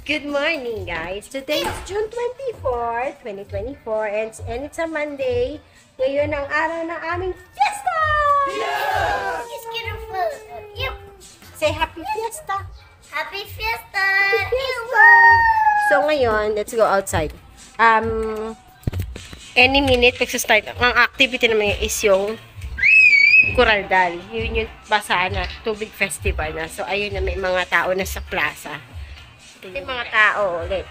Good morning, guys. Today is June 24, 2024, and it's a Monday. Ngayon ang araw ng aming fiesta! Yeah! It's beautiful. Yep. Say happy fiesta! Happy fiesta! Happy fiesta! So ngayon, let's go outside. Any minute, magsa-start. Ang activity naman is yung Coraldal. Yun yung basaan na tubig festival na. So ayun na, may mga tao na sa plaza. Yung mga tao ulit.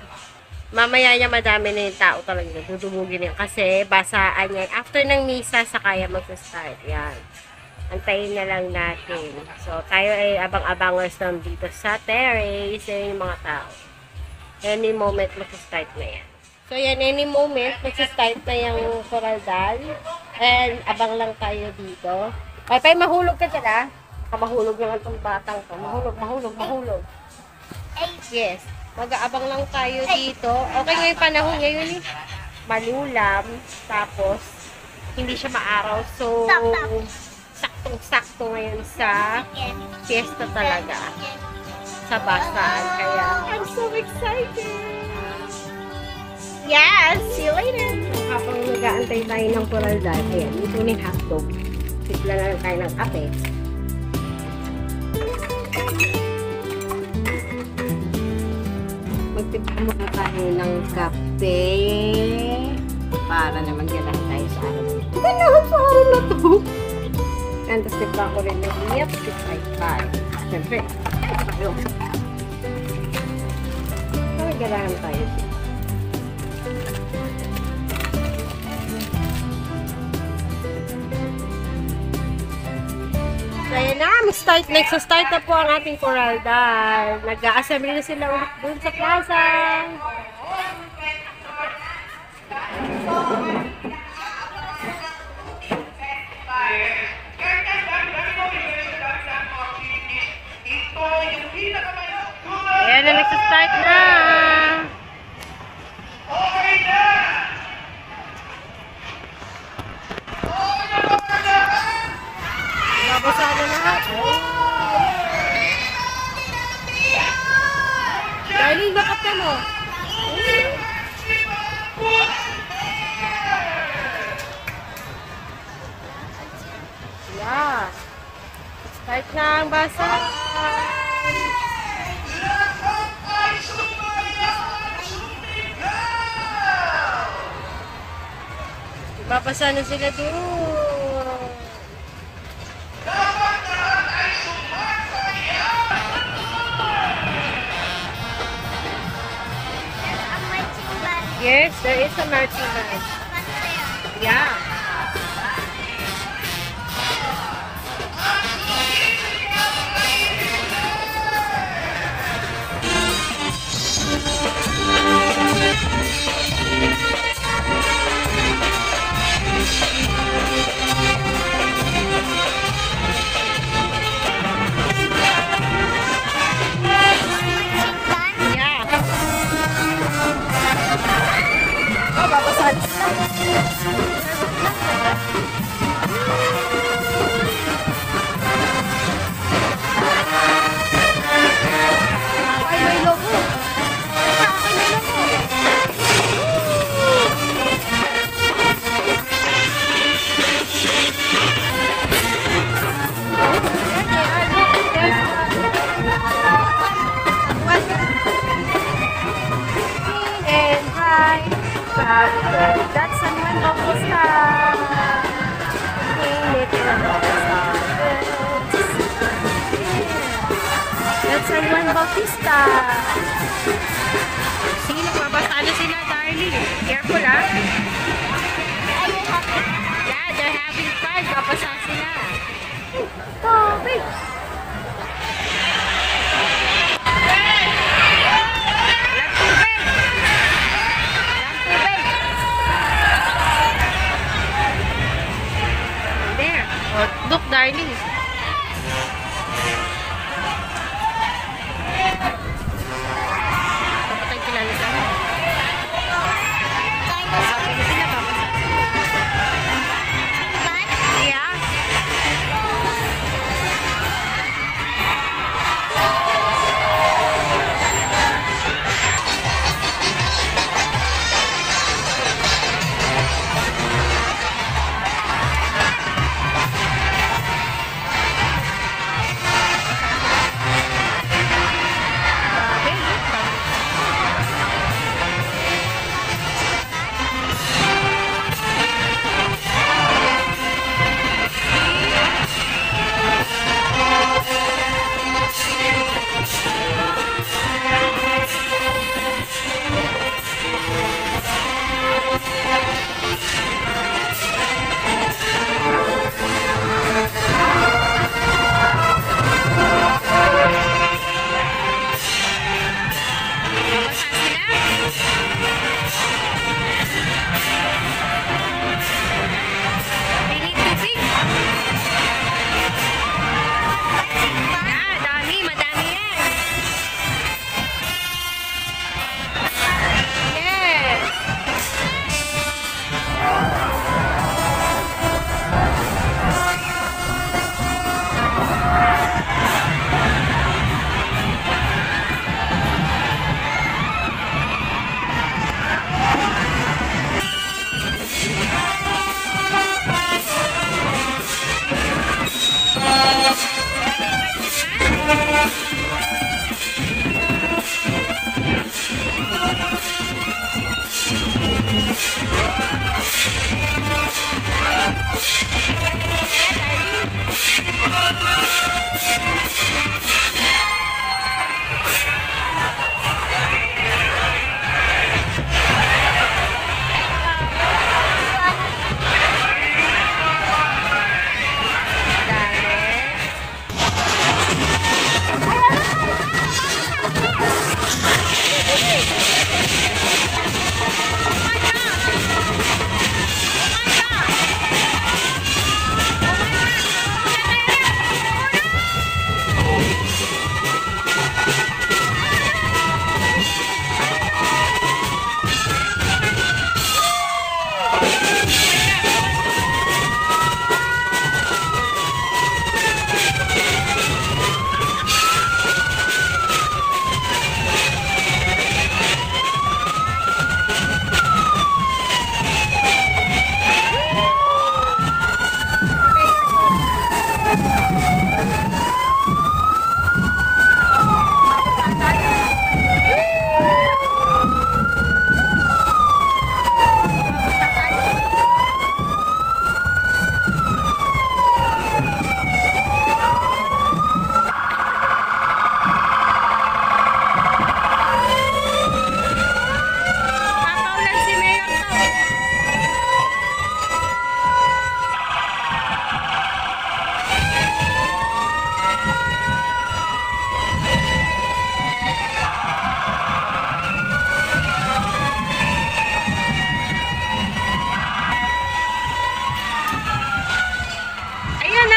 Mamaya niya madami na yung tao talaga. Dudumugin yan. Kasi basaan yan. After ng misa, saka yan mag-start. Yan. Antayin na lang natin. So, tayo ay abang-abangers lang dito sa terrace. Yan yung mga tao. Any moment, mag-start na yan. So, yan. Any moment, mag-start na yung Coraldal. And, abang lang tayo dito. Ay, pay, mahulog ka dyan, ah. Mahulog naman itong batang to. Mahulog. Yes. Mag-aabang lang tayo dito. Okay ngayong panahon ngayon eh. Malulam. Tapos, hindi siya maaraw. So, saktong-sakto ngayon sa fiesta talaga. Sa basaan. Kaya, I'm so excited! Yes! See you later! Habang nag-aantay tayo ng Coraldal, ayan, ito na yung hotdog. Sigla na lang tayo ng kape. Magtipa muna tayo ng kape para naman ganahan tayo sa araw. Ganahan sa araw na to! And tapos tipa ko rin ng milk. Siyempre, tayo. Para ganahan tayo. Ayan na, nagsa-start na po ang ating Coraldal. Nag-a-assembly na sila ulit dun sa plaza. Ayan na, nagsa-start na. Babasado na lahat. Darling, bakit ka mo? Yeah. Start na ang basa. Babasa na sila doon. Yes, there is a marching band. Yeah. That's San Juan Bautista. That's San Juan Bautista. Sige, nagbabasa na sila, darling. Careful, ha? Yeah, they're having fun. Babasa sila. Topic! Look, darling. Dapat ang kilala sa akin. Sabi na sila, babasa. Yeah.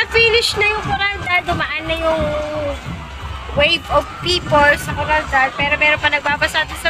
Finish na yung Coraldal, dumaan na yung wave of people sa Coraldal, pero meron pa nagbabasa sa